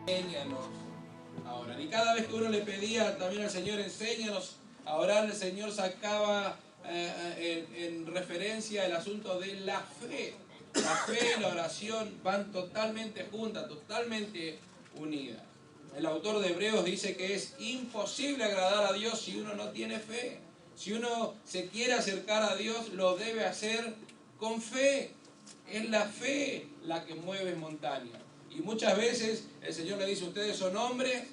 enséñanos a orar. Y cada vez que uno le pedía también al Señor, enséñanos a orar, el Señor sacaba en referencia el asunto de la fe. La fe y la oración van totalmente juntas, totalmente unidas. El autor de Hebreos dice que es imposible agradar a Dios si uno no tiene fe. Si uno se quiere acercar a Dios, lo debe hacer con fe. Es la fe la que mueve montañas. Y muchas veces el Señor le dice, ustedes son hombres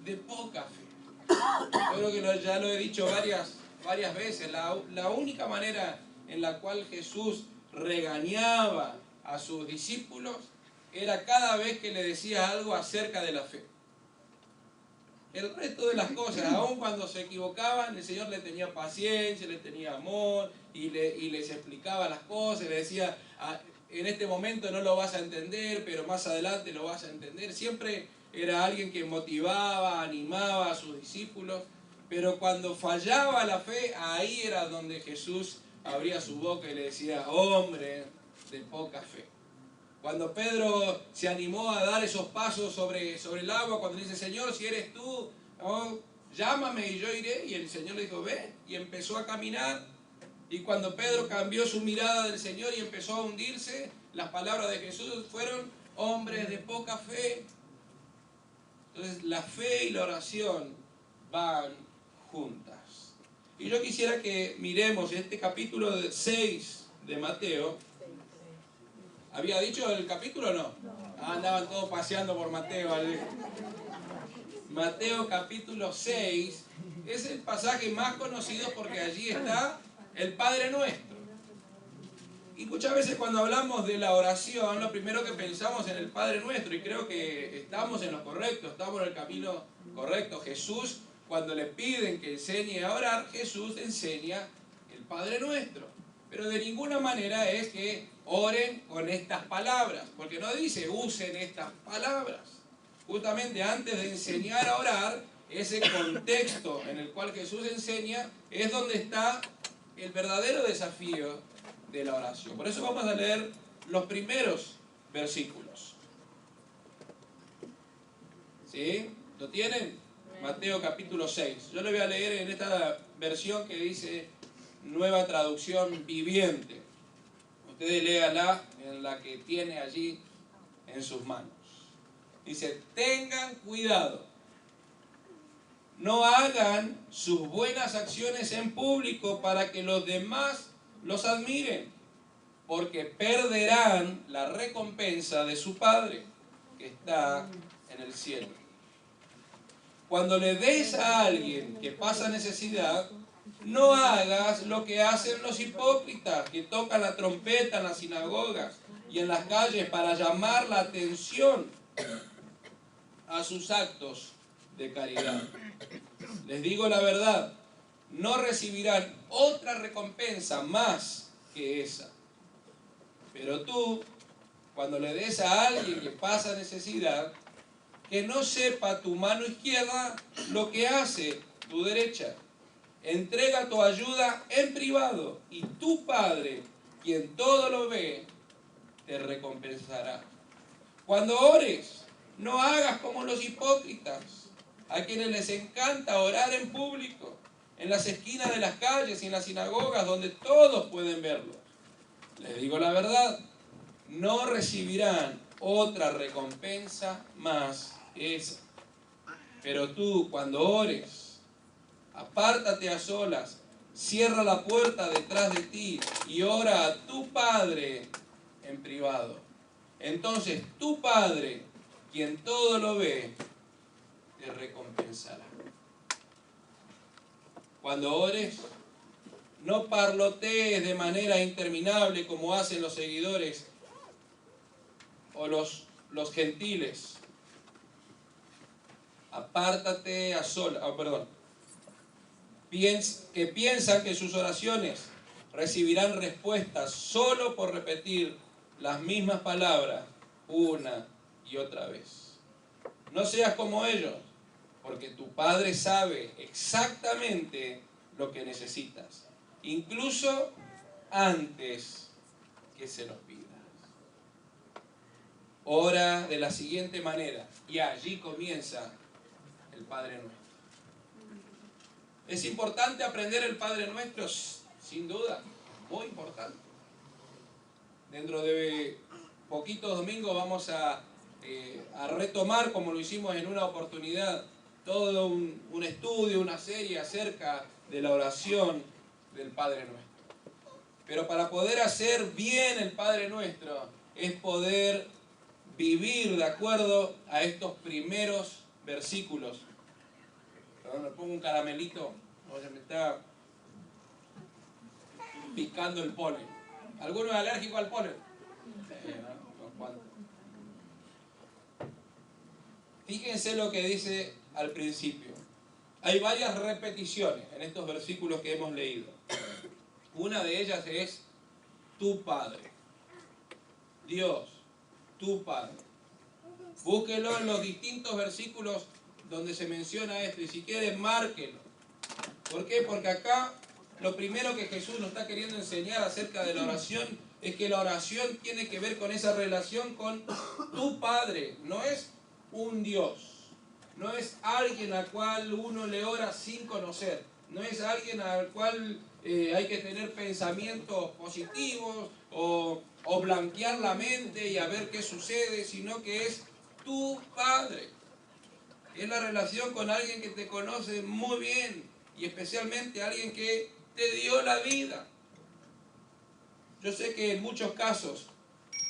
de poca fe. Yo creo que ya lo he dicho varias veces. La única manera en la cual Jesús regañaba a sus discípulos era cada vez que le decía algo acerca de la fe. El resto de las cosas, aun cuando se equivocaban, el Señor le tenía paciencia, le tenía amor y les explicaba las cosas, le decía, en este momento no lo vas a entender, pero más adelante lo vas a entender. Siempre era alguien que motivaba, animaba a sus discípulos, pero cuando fallaba la fe, ahí era donde Jesús abría su boca y le decía, hombre de poca fe. Cuando Pedro se animó a dar esos pasos sobre el agua, cuando dice, Señor, si eres tú, oh, llámame y yo iré. Y el Señor le dijo, ven. Y empezó a caminar. Y cuando Pedro cambió su mirada del Señor y empezó a hundirse, las palabras de Jesús fueron, hombres de poca fe. Entonces la fe y la oración van juntas. Y yo quisiera que miremos este capítulo 6 de Mateo. ¿Había dicho el capítulo o no? Andaban todos paseando por Mateo. Mateo capítulo 6 es el pasaje más conocido porque allí está el Padre Nuestro. Y muchas veces cuando hablamos de la oración, lo primero que pensamos en el Padre Nuestro, y creo que estamos en lo correcto, estamos en el camino correcto. Jesús, cuando le piden que enseñe a orar, Jesús enseña el Padre Nuestro. Pero de ninguna manera es que oren con estas palabras, porque no dice usen estas palabras. Justamente antes de enseñar a orar, ese contexto en el cual Jesús enseña es donde está el verdadero desafío de la oración. Por eso vamos a leer los primeros versículos. ¿Sí? ¿Lo tienen? Mateo capítulo 6. Yo le voy a leer en esta versión que dice Nueva Traducción Viviente. Ustedes léala en la que tiene allí en sus manos. Dice, tengan cuidado. No hagan sus buenas acciones en público para que los demás los admiren, porque perderán la recompensa de su Padre que está en el cielo. Cuando le des a alguien que pasa necesidad, no hagas lo que hacen los hipócritas, que tocan la trompeta en las sinagogas y en las calles para llamar la atención a sus actos de caridad. Les digo la verdad, no recibirán otra recompensa más que esa. Pero tú, cuando le des a alguien que pasa necesidad, que no sepa tu mano izquierda lo que hace tu derecha. Entrega tu ayuda en privado y tu Padre, quien todo lo ve, te recompensará. Cuando ores, no hagas como los hipócritas, a quienes les encanta orar en público, en las esquinas de las calles y en las sinagogas donde todos pueden verlos. Les digo la verdad, no recibirán otra recompensa más que esa. Pero tú, cuando ores, apártate a solas, cierra la puerta detrás de ti y ora a tu Padre en privado. Entonces tu Padre, quien todo lo ve, te recompensará. Cuando ores, no parlotees de manera interminable como hacen los seguidores o los gentiles. Apártate a solas, que piensan que sus oraciones recibirán respuestas solo por repetir las mismas palabras una y otra vez. No seas como ellos, porque tu Padre sabe exactamente lo que necesitas, incluso antes que se los pidas. ora de la siguiente manera, y allí comienza el Padre Nuestro. ¿Es importante aprender el Padre Nuestro? Sin duda, muy importante. Dentro de poquitos domingos vamos a retomar, como lo hicimos en una oportunidad, todo un estudio, una serie acerca de la oración del Padre Nuestro. Pero para poder hacer bien el Padre Nuestro es poder vivir de acuerdo a estos primeros versículos. Perdón, me pongo un caramelito, oye, me está picando el polen. ¿Alguno es alérgico al polen? Unos cuantos. Fíjense lo que dice al principio. Hay varias repeticiones en estos versículos que hemos leído. Una de ellas es tu Padre. Dios, tu Padre. Búsquelo en los distintos versículos donde se menciona esto, y si quieren, márquelo. ¿Por qué? Porque acá lo primero que Jesús nos está queriendo enseñar acerca de la oración es que la oración tiene que ver con esa relación con tu Padre. No es un Dios, no es alguien al cual uno le ora sin conocer, no es alguien al cual hay que tener pensamientos positivos o blanquear la mente y a ver qué sucede, sino que es tu Padre. Es la relación con alguien que te conoce muy bien y especialmente alguien que te dio la vida. Yo sé que en muchos casos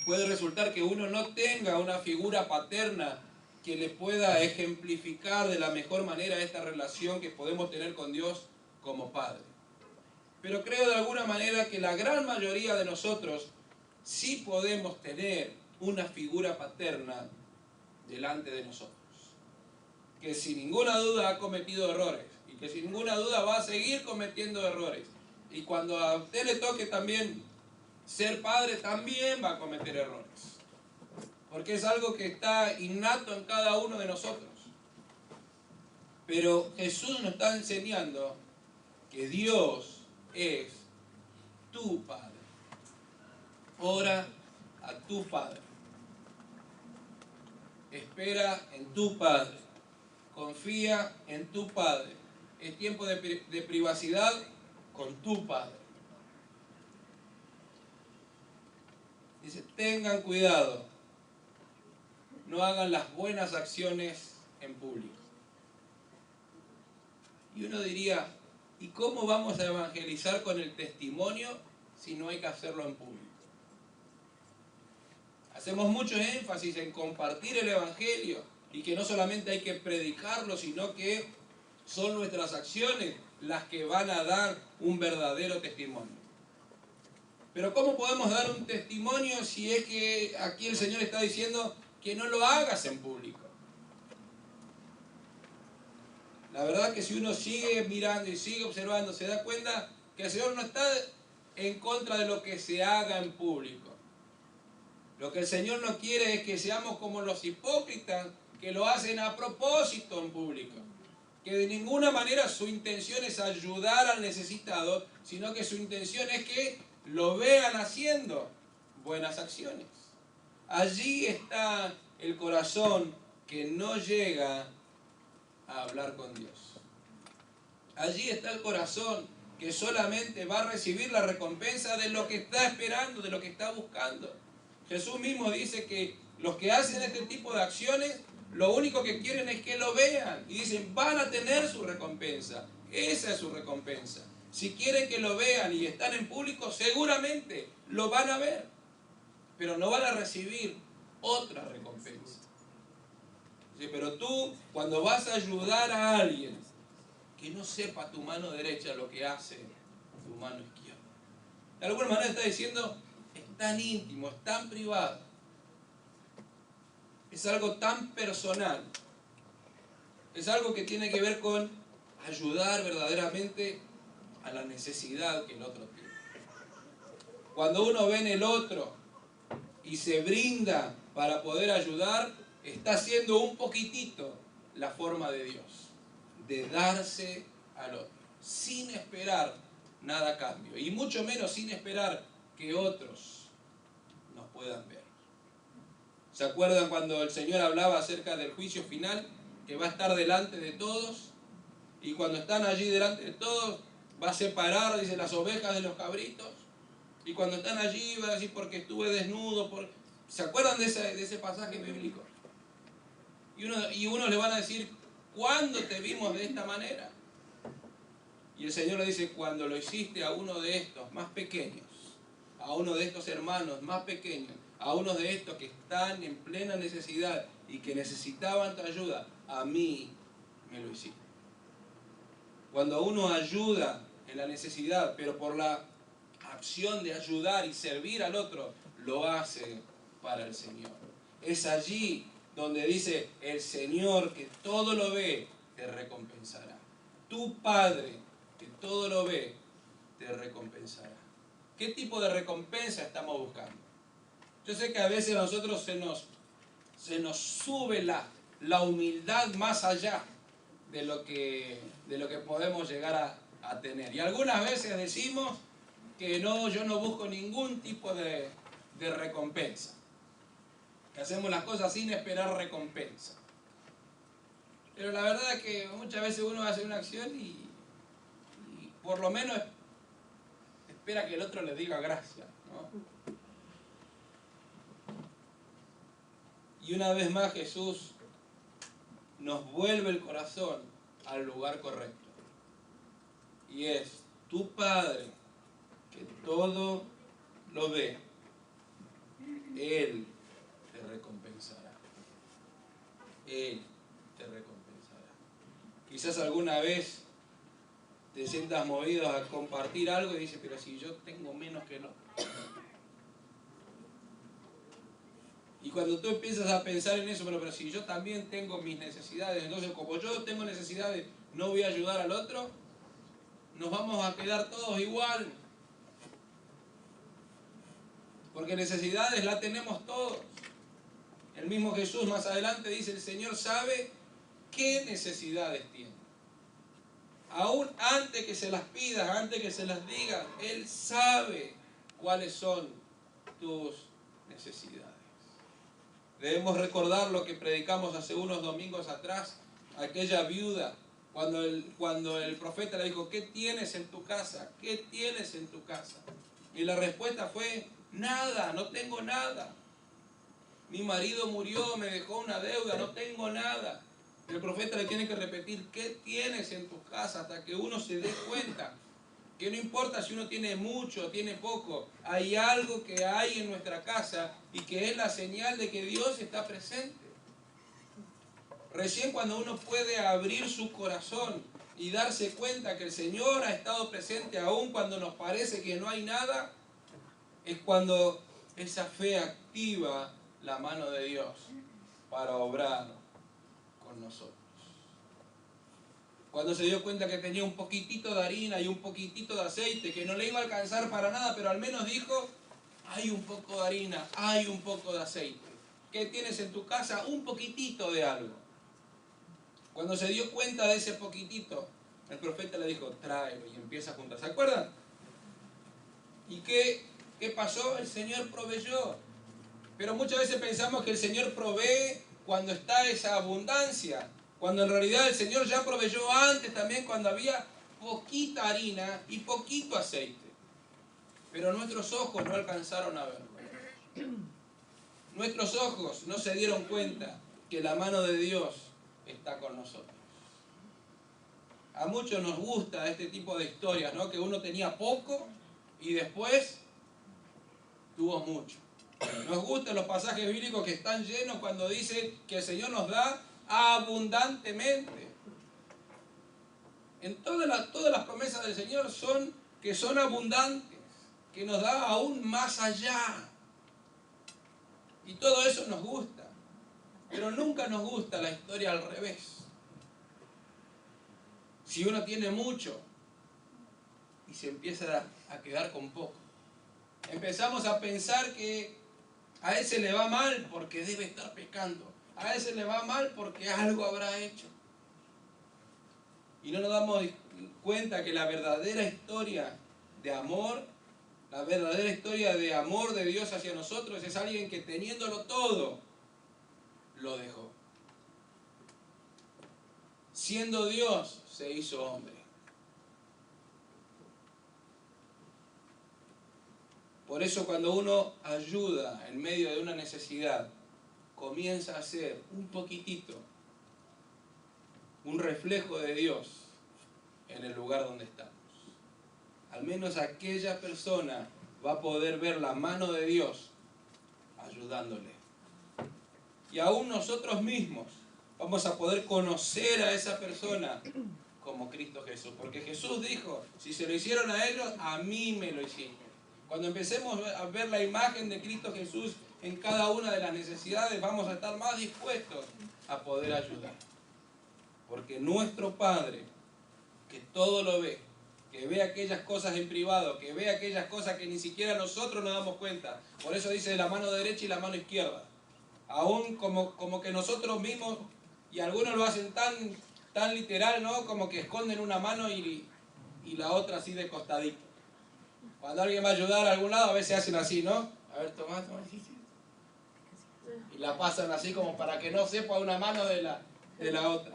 puede resultar que uno no tenga una figura paterna que le pueda ejemplificar de la mejor manera esta relación que podemos tener con Dios como Padre. Pero creo de alguna manera que la gran mayoría de nosotros sí podemos tener una figura paterna delante de nosotros, que sin ninguna duda ha cometido errores y que sin ninguna duda va a seguir cometiendo errores. Y cuando a usted le toque también ser padre, también va a cometer errores. Porque es algo que está innato en cada uno de nosotros. Pero Jesús nos está enseñando que Dios es tu Padre. Ora a tu Padre. Espera en tu Padre. Confía en tu Padre. Es tiempo de privacidad con tu Padre. Dice, tengan cuidado. No hagan las buenas acciones en público. Y uno diría, ¿y cómo vamos a evangelizar con el testimonio si no hay que hacerlo en público? Hacemos mucho énfasis en compartir el Evangelio y que no solamente hay que predicarlo, sino que son nuestras acciones las que van a dar un verdadero testimonio. Pero ¿cómo podemos dar un testimonio si es que aquí el Señor está diciendo que no lo hagas en público? La verdad que si uno sigue mirando y sigue observando, se da cuenta que el Señor no está en contra de lo que se haga en público. Lo que el Señor no quiere es que seamos como los hipócritas que lo hacen a propósito en público. Que de ninguna manera su intención es ayudar al necesitado, sino que su intención es que lo vean haciendo buenas acciones. Allí está el corazón que no llega a hablar con Dios. Allí está el corazón que solamente va a recibir la recompensa de lo que está esperando, de lo que está buscando. Jesús mismo dice que los que hacen este tipo de acciones, lo único que quieren es que lo vean. Y dicen, van a tener su recompensa. Esa es su recompensa. Si quieren que lo vean y están en público, seguramente lo van a ver. Pero no van a recibir otra recompensa. Dice, pero tú, cuando vas a ayudar a alguien, que no sepa tu mano derecha lo que hace tu mano izquierda. De alguna manera está diciendo, es tan íntimo, es tan privado, es algo tan personal, es algo que tiene que ver con ayudar verdaderamente a la necesidad que el otro tiene. Cuando uno ve en el otro y se brinda para poder ayudar, está haciendo un poquitito la forma de Dios, de darse al otro, sin esperar nada a cambio, y mucho menos sin esperar que otros nos puedan ver. ¿Se acuerdan cuando el Señor hablaba acerca del juicio final? Que va a estar delante de todos. Y cuando están allí delante de todos, va a separar, dice, las ovejas de los cabritos. Y cuando están allí, va a decir, porque estuve desnudo. ¿Se acuerdan de ese pasaje bíblico? Y uno le van a decir, ¿cuándo te vimos de esta manera? Y el Señor le dice, cuando lo hiciste a uno de estos más pequeños, a uno de estos hermanos más pequeños, a uno de estos que están en plena necesidad y que necesitaban tu ayuda, a mí me lo hiciste. Cuando uno ayuda en la necesidad, pero por la acción de ayudar y servir al otro, lo hace para el Señor. Es allí donde dice, el Señor que todo lo ve, te recompensará. Tu Padre que todo lo ve, te recompensará. ¿Qué tipo de recompensa estamos buscando? Yo sé que a veces a nosotros se nos sube la humildad más allá de lo que podemos llegar a tener. Y algunas veces decimos que no, yo no busco ningún tipo de recompensa. Que hacemos las cosas sin esperar recompensa. Pero la verdad es que muchas veces uno hace una acción y por lo menos espera que el otro le diga gracias, ¿no? Y una vez más Jesús nos vuelve el corazón al lugar correcto. Y es tu Padre que todo lo ve, Él te recompensará. Él te recompensará. Quizás alguna vez te sientas movido a compartir algo y dices, pero si yo tengo menos que no. Y cuando tú empiezas a pensar en eso, pero si yo también tengo mis necesidades, entonces como yo tengo necesidades, no voy a ayudar al otro, nos vamos a quedar todos igual. Porque necesidades la tenemos todos. El mismo Jesús más adelante dice, el Señor sabe qué necesidades tiene. Aún antes que se las pidas, antes que se las digas, Él sabe cuáles son tus necesidades. Debemos recordar lo que predicamos hace unos domingos atrás, aquella viuda, cuando el profeta le dijo, ¿qué tienes en tu casa? ¿Qué tienes en tu casa? Y la respuesta fue, nada, no tengo nada. Mi marido murió, me dejó una deuda, no tengo nada. El profeta le tiene que repetir, ¿qué tienes en tu casa? Hasta que uno se dé cuenta que no importa si uno tiene mucho o tiene poco, hay algo que hay en nuestra casa y que es la señal de que Dios está presente. Recién cuando uno puede abrir su corazón y darse cuenta que el Señor ha estado presente aún cuando nos parece que no hay nada, es cuando esa fe activa la mano de Dios para obrar con nosotros. Cuando se dio cuenta que tenía un poquitito de harina y un poquitito de aceite, que no le iba a alcanzar para nada, pero al menos dijo, hay un poco de harina, hay un poco de aceite. ¿Qué tienes en tu casa? Un poquitito de algo. Cuando se dio cuenta de ese poquitito, el profeta le dijo, tráelo, y empieza a juntar. ¿Se acuerdan? ¿Y qué pasó? El Señor proveyó. Pero muchas veces pensamos que el Señor provee cuando está esa abundancia, cuando en realidad el Señor ya proveyó antes también cuando había poquita harina y poquito aceite. Pero nuestros ojos no alcanzaron a verlo. Nuestros ojos no se dieron cuenta que la mano de Dios está con nosotros. A muchos nos gusta este tipo de historias, ¿no? Que uno tenía poco y después tuvo mucho. Nos gustan los pasajes bíblicos que están llenos cuando dice que el Señor nos da abundantemente. En todas las promesas del Señor son abundantes, que nos da aún más allá. Y todo eso nos gusta. Pero nunca nos gusta la historia al revés. Si uno tiene mucho y se empieza a quedar con poco, empezamos a pensar que a él se le va mal porque debe estar pecando. A él se le va mal porque algo habrá hecho. Y no nos damos cuenta que la verdadera historia de amor, la verdadera historia de amor de Dios hacia nosotros es alguien que teniéndolo todo, lo dejó. Siendo Dios, se hizo hombre. Por eso cuando uno ayuda en medio de una necesidad, comienza a ser un poquitito, un reflejo de Dios en el lugar donde estamos. Al menos aquella persona va a poder ver la mano de Dios ayudándole. Y aún nosotros mismos vamos a poder conocer a esa persona como Cristo Jesús. Porque Jesús dijo, si se lo hicieron a ellos, a mí me lo hicieron. Cuando empecemos a ver la imagen de Cristo Jesús en cada una de las necesidades, vamos a estar más dispuestos a poder ayudar. Porque nuestro Padre, que todo lo ve, que ve aquellas cosas en privado, que ve aquellas cosas que ni siquiera nosotros nos damos cuenta. Por eso dice la mano derecha y la mano izquierda. Aún como que nosotros mismos, y algunos lo hacen tan literal, ¿no? Como que esconden una mano y la otra así de costadito. Cuando alguien va a ayudar a algún lado, a veces hacen así, ¿no? A ver, toma. Y la pasan así como para que no sepa una mano de la otra.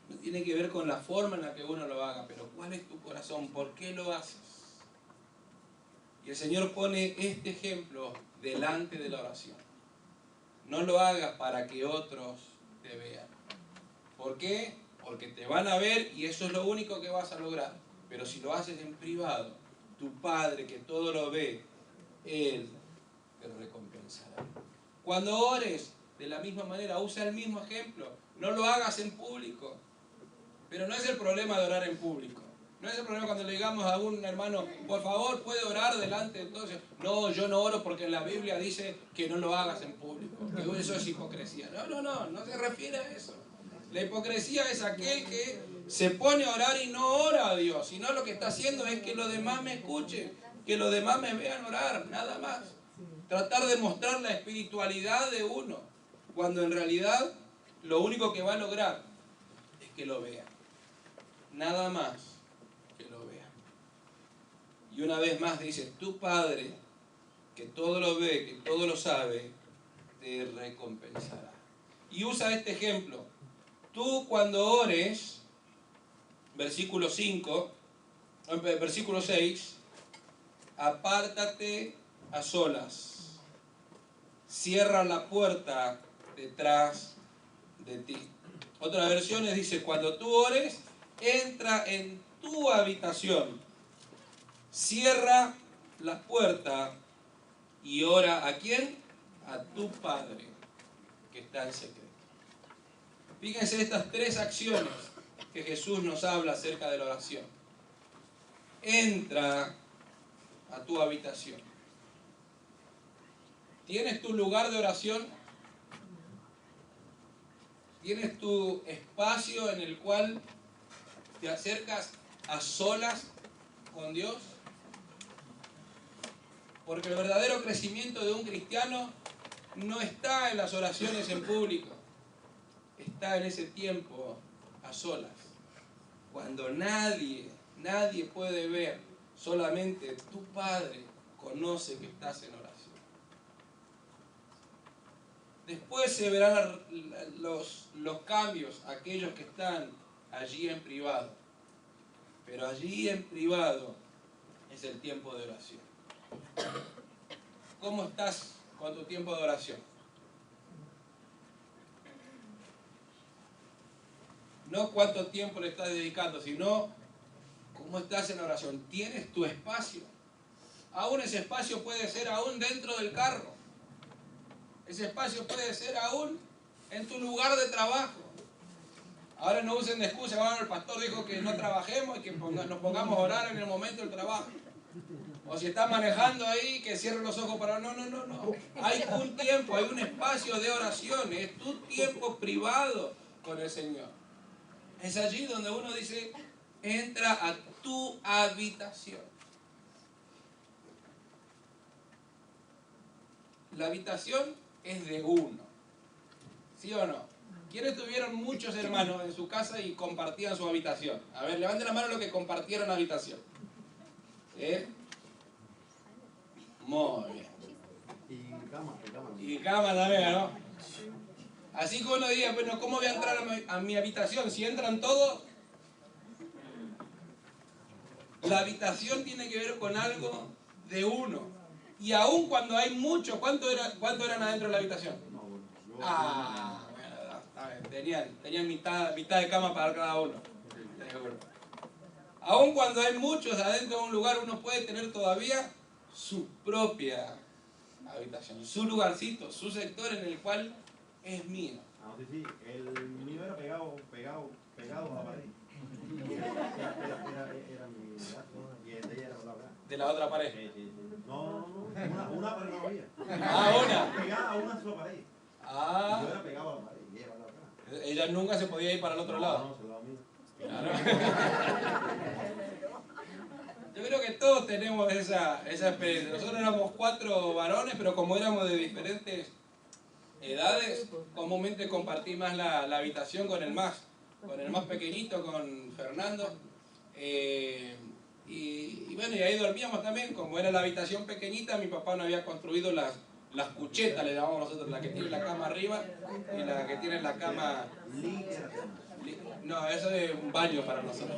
No tiene que ver con la forma en la que uno lo haga, pero ¿cuál es tu corazón? ¿Por qué lo haces? Y el Señor pone este ejemplo delante de la oración. No lo hagas para que otros te vean. ¿Por qué? Porque te van a ver y eso es lo único que vas a lograr. Pero si lo haces en privado, tu Padre que todo lo ve, Él te recompensará. Cuando ores, de la misma manera, usa el mismo ejemplo. No lo hagas en público. Pero no es el problema de orar en público. No es el problema cuando le digamos a un hermano, por favor, ¿puede orar delante de todos? No, yo no oro porque en la Biblia dice que no lo hagas en público. Que eso es hipocresía. No se refiere a eso. La hipocresía es aquel que se pone a orar y no ora a Dios, sino lo que está haciendo es que los demás me escuchen, que los demás me vean orar, nada más. Tratar de mostrar la espiritualidad de uno, cuando en realidad lo único que va a lograr es que lo vean. Nada más que lo vean. Y una vez más dice, tu Padre, que todo lo ve, que todo lo sabe, te recompensará. Y usa este ejemplo. Tú cuando ores, versículo 6, apártate a solas, cierra la puerta detrás de ti. Otra versión dice, cuando tú ores, entra en tu habitación, cierra la puerta y ora ¿a quién? A tu Padre que está en secreto. Fíjense estas tres acciones que Jesús nos habla acerca de la oración. Entra a tu habitación. ¿Tienes tu lugar de oración? ¿Tienes tu espacio en el cual te acercas a solas con Dios? Porque el verdadero crecimiento de un cristiano no está en las oraciones en público, está en ese tiempo a solas. Cuando nadie puede ver, solamente tu Padre conoce que estás en oración. Después se verán los cambios, aquellos que están allí en privado. Pero allí en privado es el tiempo de oración. ¿Cómo estás con tu tiempo de oración? No cuánto tiempo le estás dedicando, sino cómo estás en la oración. ¿Tienes tu espacio? Aún ese espacio puede ser aún dentro del carro. Ese espacio puede ser aún en tu lugar de trabajo. Ahora no usen de excusa, bueno, el pastor dijo que no trabajemos y que nos pongamos a orar en el momento del trabajo. O si estás manejando ahí, que cierren los ojos para... No. Hay un tiempo, hay un espacio de oración, es tu tiempo privado con el Señor. Es allí donde uno dice, entra a tu habitación. La habitación es de uno. ¿Sí o no? ¿Quiénes tuvieron muchos hermanos en su casa y compartían su habitación? A ver, levanten la mano los que compartieron habitación. ¿Sí? Muy bien. Y cama también, ¿no? Así que uno diga, bueno, ¿cómo voy a entrar a mi habitación? Si entran todos, la habitación tiene que ver con algo de uno. Y aún cuando hay muchos, ¿cuánto eran adentro de la habitación? Ah, bueno, está bien. Tenían mitad de cama para cada uno. Aún cuando hay muchos adentro de un lugar, uno puede tener todavía su propia habitación, su lugarcito, su sector en el cual es mío. Ah, sí, el mío era pegado a la pared. Era mi gato y el de ella era por la otra. ¿De la otra pared? Sí. No, una pared no había. Ah, una. Pegada a una sola pared. Ah. Y yo era pegado a la pared y ella para la otra. Ella nunca se podía ir para el otro lado. No, se lo da mío. Claro. Yo creo que todos tenemos esa experiencia. Nosotros éramos 4 varones, pero como éramos de diferentes edades, comúnmente compartí más la habitación con el más pequeñito, con Fernando. Y bueno, y ahí dormíamos también. Como era la habitación pequeñita, mi papá no había construido las cuchetas, le llamamos nosotros, la que tiene la cama arriba y la que tiene la cama... No, eso es un baño para nosotros.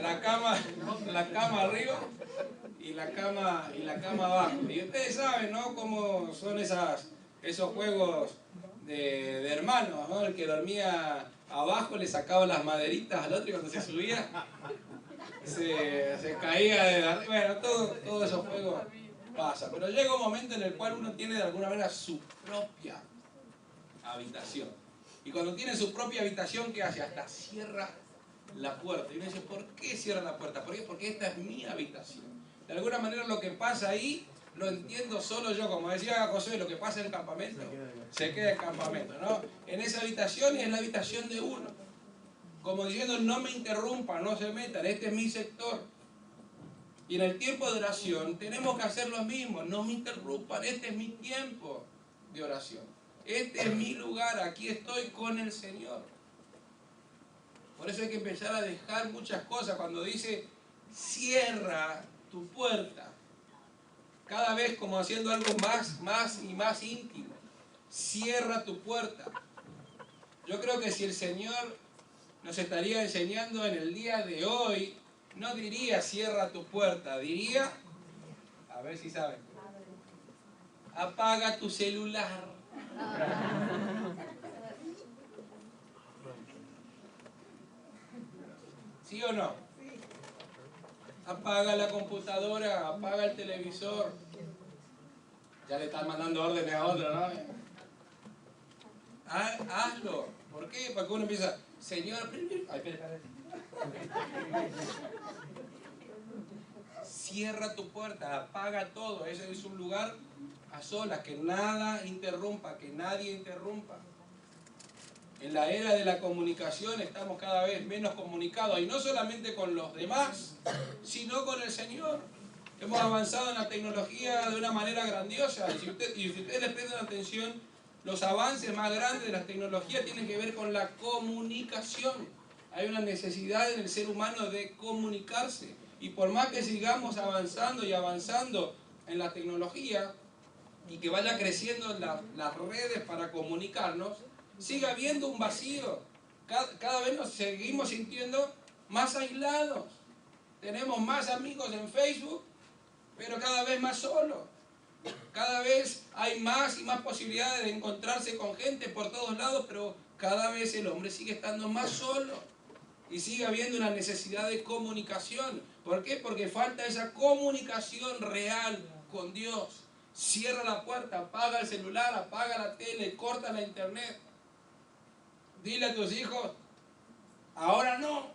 La cama arriba y la cama abajo. Y ustedes saben, ¿no?, cómo son esos juegos de hermanos, ¿no? El que dormía abajo le sacaba las maderitas al otro y cuando se subía se caía de arriba. Bueno, todos esos juegos pasa, pero llega un momento en el cual uno tiene de alguna manera su propia habitación. Y cuando tiene su propia habitación, ¿qué hace? Hasta cierra la puerta. Y uno dice, ¿por qué cierra la puerta? ¿Por qué? Porque esta es mi habitación. De alguna manera lo que pasa ahí lo entiendo solo yo. Como decía José, lo que pasa en el campamento se queda en el campamento, ¿no? En esa habitación, y es la habitación de uno. Como diciendo, no me interrumpan, no se metan, este es mi sector. Y en el tiempo de oración tenemos que hacer lo mismo, no me interrumpan, este es mi tiempo de oración. Este es mi lugar, aquí estoy con el Señor. Por eso hay que empezar a dejar muchas cosas. Cuando dice, cierra tu puerta, cada vez como haciendo algo más y más íntimo. Cierra tu puerta. Yo creo que si el Señor nos estaría enseñando en el día de hoy, no diría cierra tu puerta, diría, a ver si saben, apaga tu celular. ¿Sí o no? Apaga la computadora, apaga el televisor. Ya le están mandando órdenes a otro, ¿no? Hazlo. ¿Por qué? Porque uno empieza, Señor, ay, espera. Cierra tu puerta, apaga todo. Ese es un lugar a solas, que nada interrumpa, que nadie interrumpa. En la era de la comunicación estamos cada vez menos comunicados, y no solamente con los demás, sino con el Señor. Hemos avanzado en la tecnología de una manera grandiosa, y si ustedes le prestan atención, los avances más grandes de la tecnología tienen que ver con la comunicación. Hay una necesidad en el ser humano de comunicarse. Y por más que sigamos avanzando y avanzando en la tecnología, y que vaya creciendo las redes para comunicarnos, sigue habiendo un vacío. Cada vez nos seguimos sintiendo más aislados. Tenemos más amigos en Facebook, pero cada vez más solos. Cada vez hay más y más posibilidades de encontrarse con gente por todos lados, pero cada vez el hombre sigue estando más solo. Y sigue habiendo una necesidad de comunicación. ¿Por qué? Porque falta esa comunicación real con Dios. Cierra la puerta, apaga el celular, apaga la tele, corta la internet. Dile a tus hijos, ahora no.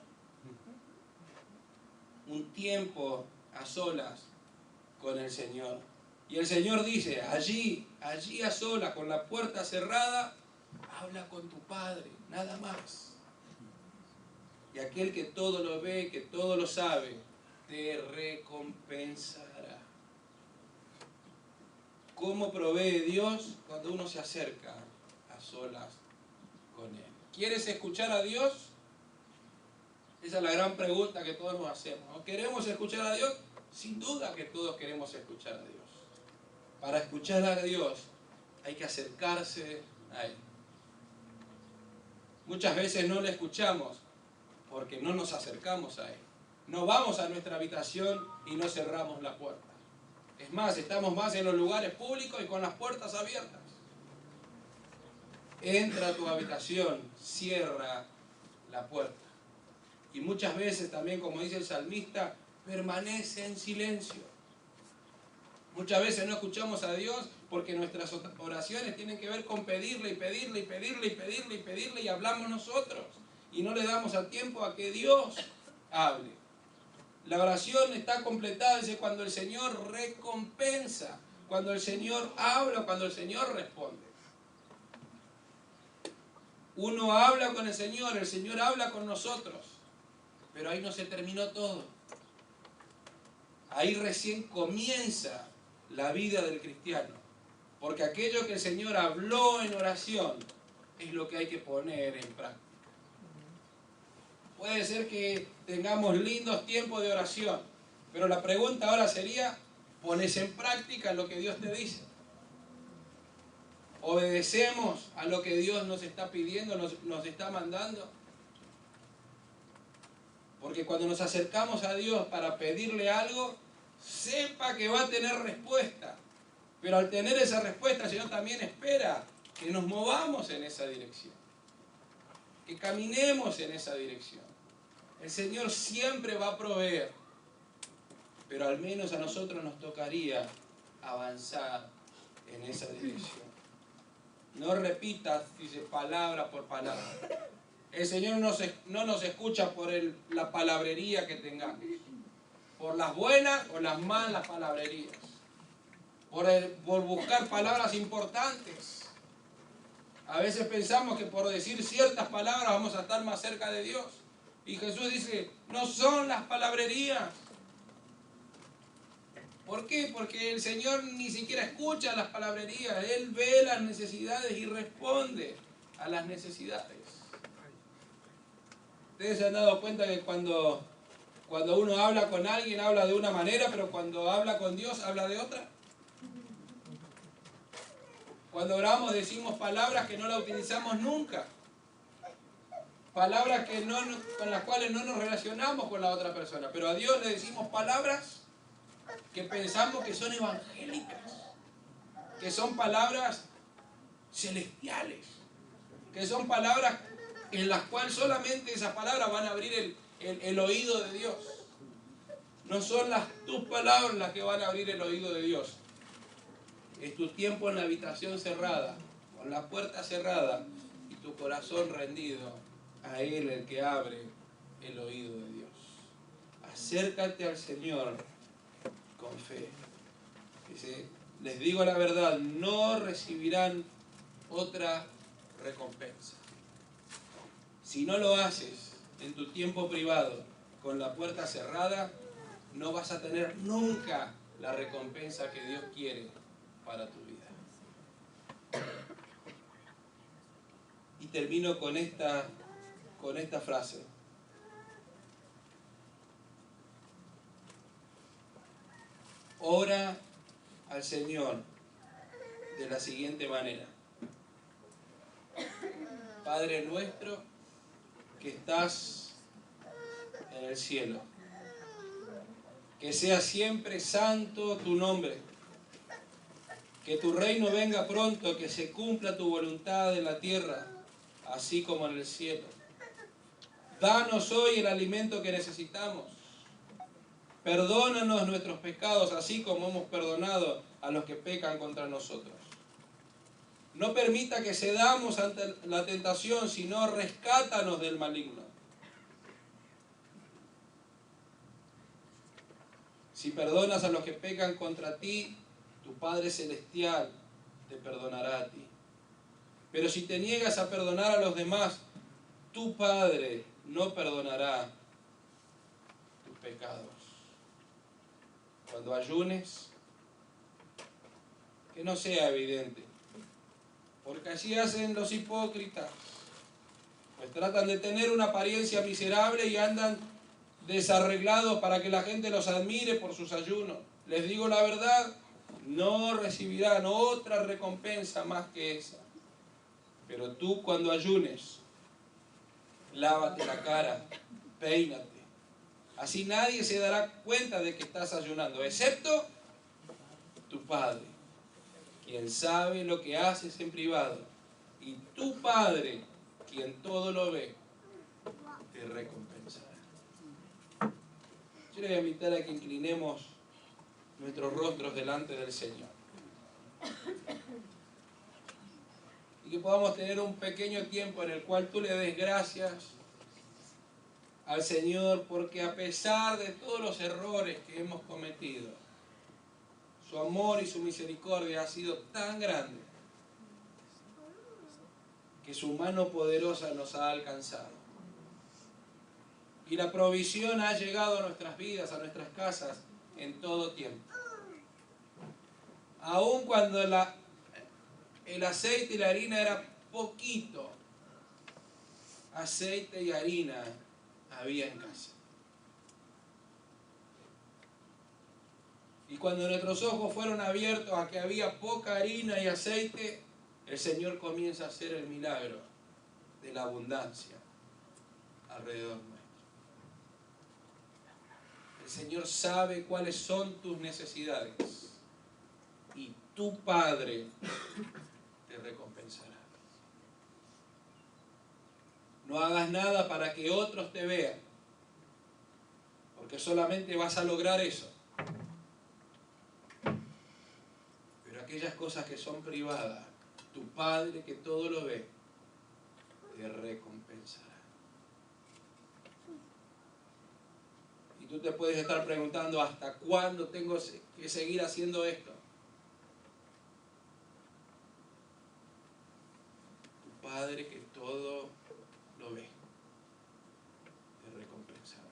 Un tiempo a solas con el Señor. Y el Señor dice, allí a solas, con la puerta cerrada, habla con tu Padre, nada más. Y aquel que todo lo ve, que todo lo sabe, te recompensará. ¿Cómo provee Dios cuando uno se acerca a solas con Él? ¿Quieres escuchar a Dios? Esa es la gran pregunta que todos nos hacemos, ¿no? ¿Queremos escuchar a Dios? Sin duda que todos queremos escuchar a Dios. Para escuchar a Dios hay que acercarse a Él. Muchas veces no le escuchamos porque no nos acercamos a Él. No vamos a nuestra habitación y no cerramos la puerta. Es más, estamos más en los lugares públicos y con las puertas abiertas. Entra a tu habitación, cierra la puerta. Y muchas veces también, como dice el salmista, permanece en silencio. Muchas veces no escuchamos a Dios porque nuestras oraciones tienen que ver con pedirle y pedirle y pedirle y pedirle y pedirle y hablamos nosotros. Y no le damos el tiempo a que Dios hable. La oración está completada, dice, cuando el Señor recompensa, cuando el Señor habla, cuando el Señor responde. Uno habla con el Señor habla con nosotros, pero ahí no se terminó todo. Ahí recién comienza la vida del cristiano, porque aquello que el Señor habló en oración es lo que hay que poner en práctica. Puede ser que tengamos lindos tiempos de oración, pero la pregunta ahora sería, ¿pones en práctica lo que Dios te dice? ¿Obedecemos a lo que Dios nos está pidiendo, nos está mandando? Porque cuando nos acercamos a Dios para pedirle algo, sepa que va a tener respuesta. Pero al tener esa respuesta, el Señor también espera que nos movamos en esa dirección, que caminemos en esa dirección. El Señor siempre va a proveer, pero al menos a nosotros nos tocaría avanzar en esa dirección. No repitas, dice, palabra por palabra. El Señor no nos escucha por la palabrería que tengamos, por las buenas o las malas palabrerías, por buscar palabras importantes. A veces pensamos que por decir ciertas palabras vamos a estar más cerca de Dios. Y Jesús dice, no son las palabrerías. ¿Por qué? Porque el Señor ni siquiera escucha las palabrerías. Él ve las necesidades y responde a las necesidades. Ustedes se han dado cuenta que cuando uno habla con alguien habla de una manera, pero cuando habla con Dios habla de otra. Cuando oramos decimos palabras que no las utilizamos nunca. Palabras con las cuales no nos relacionamos con la otra persona. Pero a Dios le decimos palabras que pensamos que son evangélicas, que son palabras celestiales, que son palabras en las cuales solamente esas palabras van a abrir el oído de Dios. No son tus palabras las que van a abrir el oído de Dios. Es tu tiempo en la habitación cerrada, con la puerta cerrada y tu corazón rendido a Él, el que abre el oído de Dios. Acércate al Señor con fe. Dice, les digo la verdad, no recibirán otra recompensa. Si no lo haces en tu tiempo privado, con la puerta cerrada, no vas a tener nunca la recompensa que Dios quiere para tu vida. Y termino con esta frase. Ora al Señor de la siguiente manera. Padre nuestro que estás en el cielo, que sea siempre santo tu nombre, que tu reino venga pronto, que se cumpla tu voluntad en la tierra, así como en el cielo. Danos hoy el alimento que necesitamos. Perdónanos nuestros pecados, así como hemos perdonado a los que pecan contra nosotros. No permita que cedamos ante la tentación, sino rescátanos del maligno. Si perdonas a los que pecan contra ti, tu Padre Celestial te perdonará a ti. Pero si te niegas a perdonar a los demás, tu Padre no perdonará tus pecados. Cuando ayunes, que no sea evidente, porque así hacen los hipócritas. Pues tratan de tener una apariencia miserable y andan desarreglados para que la gente los admire por sus ayunos. Les digo la verdad, no recibirán otra recompensa más que esa. Pero tú cuando ayunes, lávate la cara, peínate. Así nadie se dará cuenta de que estás ayunando, excepto tu Padre, quien sabe lo que haces en privado. Y tu Padre, quien todo lo ve, te recompensará. Yo le voy a invitar a que inclinemos nuestros rostros delante del Señor. Y que podamos tener un pequeño tiempo en el cual tú le des gracias al Señor, porque a pesar de todos los errores que hemos cometido, su amor y su misericordia ha sido tan grande que su mano poderosa nos ha alcanzado. Y la provisión ha llegado a nuestras vidas, a nuestras casas, en todo tiempo. Aun cuando el aceite y la harina era poquito, aceite y harina había en casa. Y cuando nuestros ojos fueron abiertos a que había poca harina y aceite, el Señor comienza a hacer el milagro de la abundancia alrededor nuestro. El Señor sabe cuáles son tus necesidades y tu Padre te recompensará. No hagas nada para que otros te vean, porque solamente vas a lograr eso. Pero aquellas cosas que son privadas, tu Padre que todo lo ve, te recompensará. Y tú te puedes estar preguntando, ¿hasta cuándo tengo que seguir haciendo esto? Tu Padre que todo lo ve, te recompensará.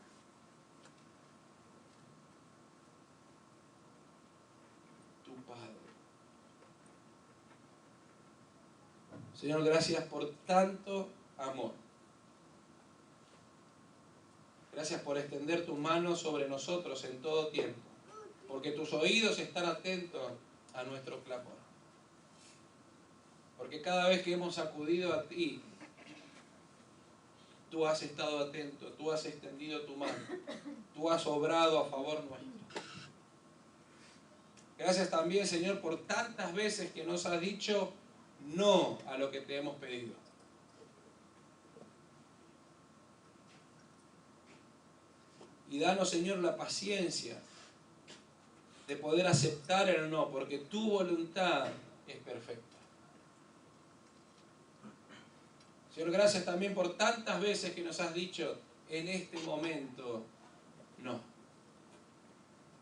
Tu Padre. Señor, gracias por tanto amor. Gracias por extender tus manos sobre nosotros en todo tiempo, porque tus oídos están atentos a nuestro clamor. Porque cada vez que hemos acudido a ti, tú has estado atento, tú has extendido tu mano, tú has obrado a favor nuestro. Gracias también, Señor, por tantas veces que nos has dicho no a lo que te hemos pedido. Y danos, Señor, la paciencia de poder aceptar el no, porque tu voluntad es perfecta. Señor, gracias también por tantas veces que nos has dicho en este momento no.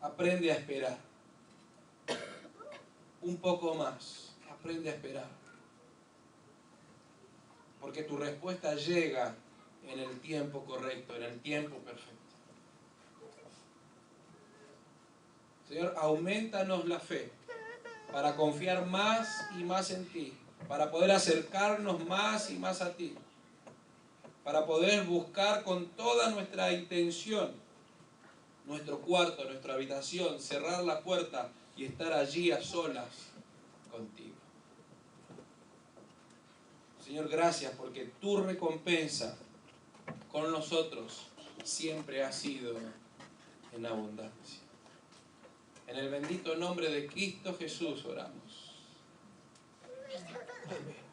Aprende a esperar. Un poco más. Aprende a esperar. Porque tu respuesta llega en el tiempo correcto, en el tiempo perfecto. Señor, aumentanos la fe para confiar más y más en ti, para poder acercarnos más y más a ti, para poder buscar con toda nuestra intención nuestro cuarto, nuestra habitación, cerrar la puerta y estar allí a solas contigo. Señor, gracias porque tu recompensa con nosotros siempre ha sido en abundancia. En el bendito nombre de Cristo Jesús oramos. Amén.